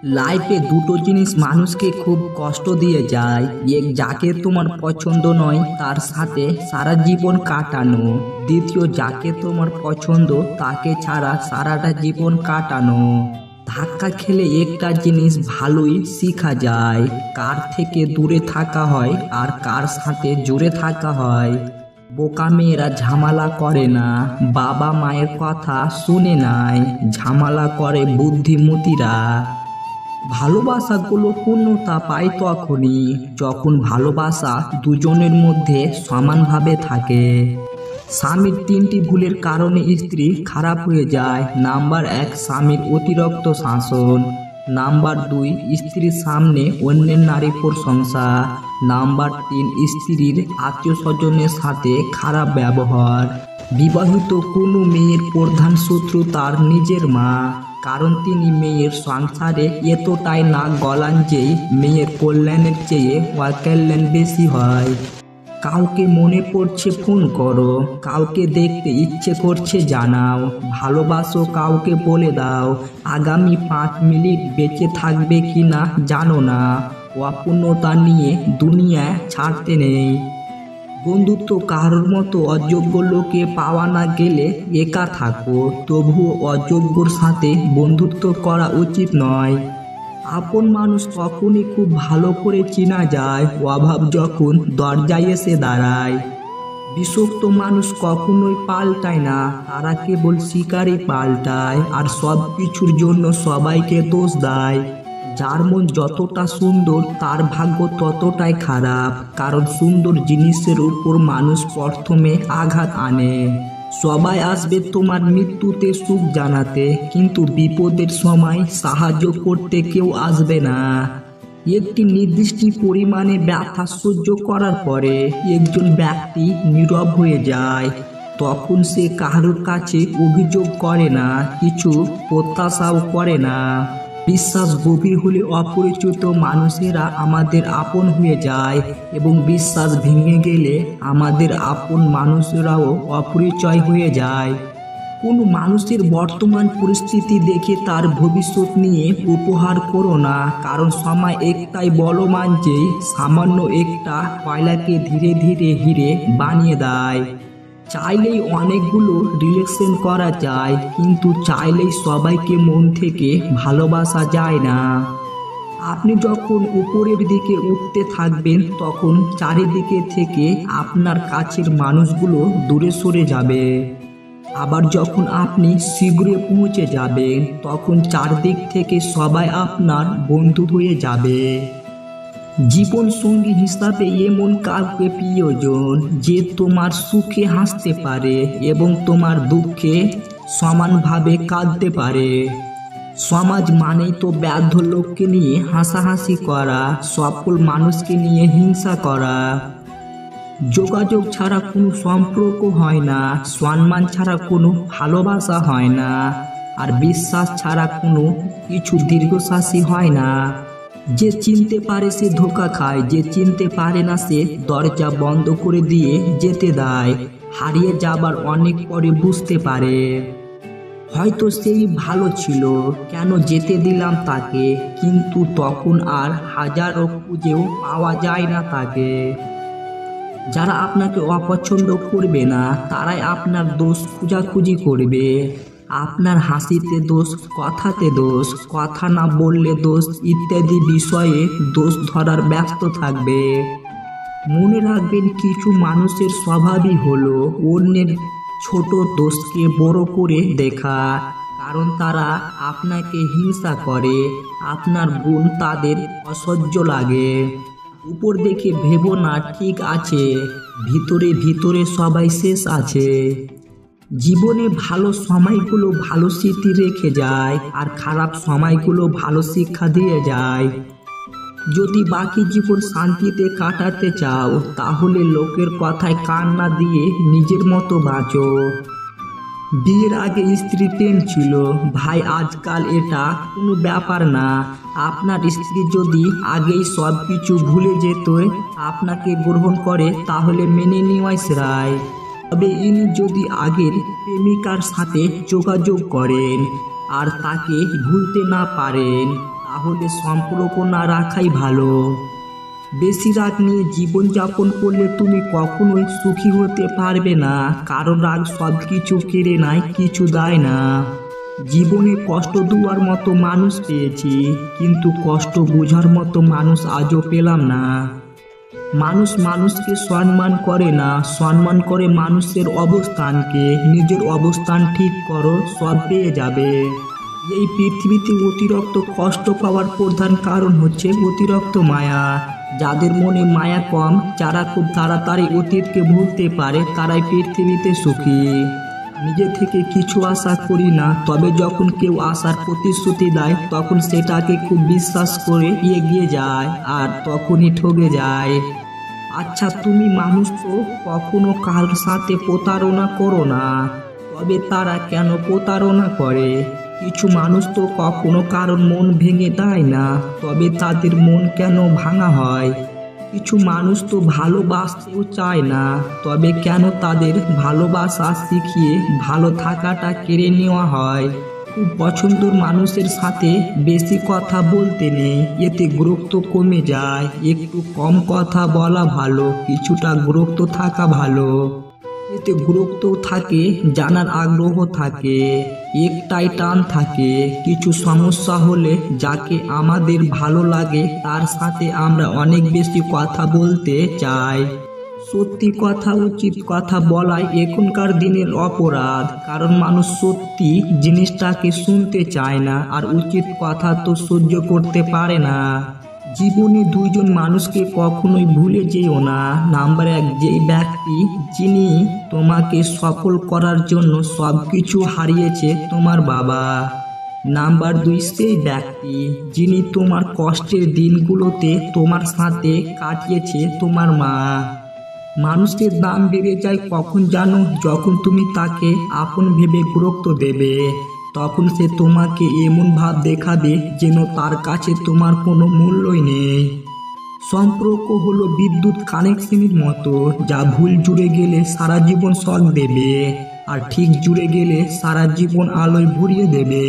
লাইফে দুটো জিনিস মানুষকে খুব কষ্ট দিয়ে যায়। এক, যাকে তোমার পছন্দ নয় তার সাথে সারা জীবন কাটানো। দ্বিতীয়, যাকে তোমার পছন্দ তাকে ছাড়া সারাটা জীবন কাটানো। ধাক্কা খেলে একটা জিনিস ভালোই শেখা যায়, কার থেকে দূরে থাকা হয় আর কার সাথে জুড়ে থাকা হয়। বোকা মেয়েরা ঝামেলা করে না, বাবা মায়ের কথা শুনে নাই, ঝামেলা করে বুদ্ধিমতীরা। ভালোবাসাগুলো পূর্ণতা পায় তখনই যখন ভালোবাসা দুজনের মধ্যে সমানভাবে থাকে। স্বামীর তিনটি ভুলের কারণে স্ত্রী খারাপ হয়ে যায়। নাম্বার 1, স্বামীর অতিরিক্ত শাসন। নাম্বার 2, স্ত্রীর সামনে অন্যের নারী প্রশংসা। নাম্বার 3, স্ত্রীর আত্মীয় স্বজনের সাথে খারাপ ব্যবহার। বিবাহিত কোনো মেয়ের প্রধান শত্রু তার নিজের মা, কারণ তিনি মেয়ের সংসারে এতটাই নাক গলান যে মেয়ের কল্যাণের চেয়ে অকল্যাণ বেশি হয়। কাউকে মনে পড়ছে ফোন করো, কাউকে দেখতে ইচ্ছে করছে জানাও, ভালোবাসো কাউকে বলে দাও, আগামী 5 মিনিট বেঁচে থাকবে কিনা জানো না। অপূর্ণতা নিয়ে দুনিয়া ছাড়তে নেই। বন্ধুত্ব কারোর মতো অযোগ্য লোকে পাওয়া না গেলে একা থাকো, তবুও অযোগ্যর সাথে বন্ধুত্ব করা উচিত নয়। আপন মানুষ তখনই খুব ভালো করে চেনা যায়, অভাব যখন দরজায় এসে দাঁড়ায়। বিশ্বস্ত মানুষ কখনোই পাল্টায় না, তারা কেবল শিকারই পাল্টায় আর সব কিছুর জন্য সবাইকে দোষ দেয়। যার মন যতটা সুন্দর তার ভাগ্য ততটাই খারাপ, কারণ সুন্দর জিনিসের উপর মানুষ প্রথমে আঘাত আনে। সবাই আসবে তোমার মৃত্যুতে সুখ জানাতে, কিন্তু বিপদের সময় সাহায্য করতে কেউ আসবে না। একটি নির্দিষ্ট পরিমাণে ব্যথা সহ্য করার পরে একজন ব্যক্তি নীরব হয়ে যায়। তখন সে কারোর কাছে অভিযোগ করে না, কিছু প্রত্যাশাও করে না। বিশ্বাস গভীর হলে অপরিচিত মানুষেরা আমাদের আপন হয়ে যায়, এবং বিশ্বাস ভেঙে গেলে আমাদের আপন মানুষেরাও অপরিচয় হয়ে যায়। কোনো মানুষের বর্তমান পরিস্থিতি দেখে তার ভবিষ্যৎ নিয়ে উপহার করো না, কারণ সময় একটাই বলবান যে সামান্য একটা কয়লাকে ধীরে ধীরে হিরে বানিয়ে দেয়। চাইলেই অনেকগুলো রিলেশন করা যায়, কিন্তু চাইলেই সবাইকে মন থেকে ভালোবাসা যায় না। আপনি যখন উপরের দিকে উঠতে থাকবেন তখন চারিদিকে থেকে আপনার কাছের মানুষগুলো দূরে সরে যাবে। আবার যখন আপনি শীঘ্রই পৌঁছে যাবেন তখন চারদিক থেকে সবাই আপনার বন্ধু হয়ে যাবে। জীবন সঙ্গী হিসাবে এমন কাউকে প্রিয়জন যে তোমার সুখে হাসতে পারে এবং তোমার দুঃখে সমানভাবে কাঁদতে পারে। সমাজ মানেই তো ব্যর্থ লোককে নিয়ে হাসাহাসি করা, সফল মানুষকে নিয়ে হিংসা করা। যোগাযোগ ছাড়া কোনো সম্পর্ক হয় না, সম্মান ছাড়া কোনো ভালোবাসা হয় না, আর বিশ্বাস ছাড়া কোনো কিছু দীর্ঘশ্বাসী হয় না। যে চিনতে পারে সে ধোঁকা খায়, যে চিনতে পারে না সে দরজা বন্ধ করে দিয়ে যেতে দেয়। হারিয়ে যাবার অনেক পরে বুঝতে পারে হয়তো সেই ভালো ছিল, কেন যেতে দিলাম তাকে, কিন্তু তখন আর হাজারো খুঁজেও পাওয়া যায় না তাকে। যারা আপনাকে অপছন্দ করবে না তারাই আপনার দোষ খোঁজাখুঁজি করবে। আপনার হাসিতে দোষ, কথাতে দোষ, কথা না বললে দোষ ইত্যাদি বিষয়ে দোষ ধরার ব্যস্ত থাকবে। মনে রাখবেন, কিছু মানুষের স্বভাবই হলো অন্যের ছোট দোষকে বড় করে দেখা, কারণ তারা আপনাকে হিংসা করে, আপনার গুণ তাদের অসহ্য লাগে। উপর দেখে ভেবো না ঠিক আছে, ভিতরে ভিতরে সবাই শেষ আছে। জীবনে ভালো সময়গুলো ভালো স্মৃতি রেখে যায়, আর খারাপ সময়গুলো ভালো শিক্ষা দিয়ে যায়। যদি বাকি জীবন শান্তিতে কাটাতে চাও তাহলে লোকের কথায় কান না দিয়ে নিজের মতো বাঁচো। বিয়ের আগে স্ত্রী প্রেম ছিল ভাই, আজকাল এটা কোনো ব্যাপার না। আপনার স্ত্রী যদি আগেই সব কিছু ভুলে যেত, আপনাকে গ্রহণ করে, তাহলে মেনে নেওয়াই শ্রেয়। তবে ইনি যদি আগের প্রেমিকার সাথে যোগাযোগ করেন আর তাকে ভুলতে না পারেন, তাহলে সম্পর্ক না রাখাই ভালো। বেশি রাগ নিয়ে জীবনযাপন করলে তুমি কখনোই সুখী হতে পারবে না, কারণ রাগ সব কিছু কেড়ে নেয়, কিছু দেয় না। জীবনে কষ্ট দেওয়ার মতো মানুষ পেয়েছি, কিন্তু কষ্ট বোঝার মতো মানুষ আজও পেলাম না। মানুষ মানুষকে সম্মান করে না, সম্মান করে মানুষের অবস্থানকে। নিজের অবস্থান ঠিক করো, সব পেয়ে যাবে। এই পৃথিবীতে অতিরিক্ত কষ্ট পাওয়ার প্রধান কারণ হচ্ছে অতিরিক্ত মায়া। যাদের মনে মায়া কম, যারা খুব তাড়াতাড়ি অতীতকে ভুলতে পারে, তারাই পৃথিবীতে সুখী। নিজে থেকে কিছু আশা করি না, তবে যখন কেউ আশার প্রতিশ্রুতি দেয় তখন সেটাকে খুব বিশ্বাস করে এগিয়ে যায়, আর তখনই ঠকে যায়। আচ্ছা, তুমি মানুষ তো কখনো কারোর সাথে প্রতারণা করো না, তবে তারা কেন প্রতারণা করে? কিছু মানুষ তো কখনো কারোর মন ভেঙে দেয় না, তবে তাদের মন কেন ভাঙা হয়? কিছু মানুষ তো ভালোবাসতেও চায় না, তবে কেন তাদের ভালোবাসা শিখিয়ে ভালো থাকাটা কেড়ে নেওয়া হয়? খুব পছন্দের মানুষের সাথে বেশি কথা বলতে নেই, এতে গুরুত্ব কমে যায়। একটু কম কথা বলা ভালো, কিছুটা গুরুত্ব থাকা ভালো। এতে গুরুত্ব থাকে, জানার আগ্রহ থাকে, একটাই টান থাকে। কিছু সমস্যা হলে যাকে আমাদের ভালো লাগে তার সাথে আমরা অনেক বেশি কথা বলতে চাই। সত্যি কথা, উচিত কথা বলাই এখনকার দিনের অপরাধ, কারণ মানুষ সত্যি জিনিসটাকে শুনতে চায় না, আর উচিত কথা তো সহ্য করতে পারে না। জীবনে দুইজন মানুষকে কখনোই ভুলে যেও না। নাম্বার 1, যেই ব্যক্তি যিনি তোমাকে সফল করার জন্য সবকিছু হারিয়েছে, তোমার বাবা। নাম্বার 2, সেই ব্যক্তি যিনি তোমার কষ্টের দিনগুলোতে তোমার সাথে কাটিয়েছে, তোমার মা। মানুষের দাম বেড়ে যায় কখন জানো? যখন তুমি তাকে আপন ভেবে গুরুত্ব দেবে, তখন সে তোমাকে এমন ভাব দেখাবে যেন তার কাছে তোমার কোনো মূল্যই নেই। সম্পর্ক হলো বিদ্যুৎ কানেকশনের মতো, যা ভুল জুড়ে গেলে সারা জীবন শক দেবে, আর ঠিক জুড়ে গেলে সারা জীবন আলোয় ভরিয়ে দেবে।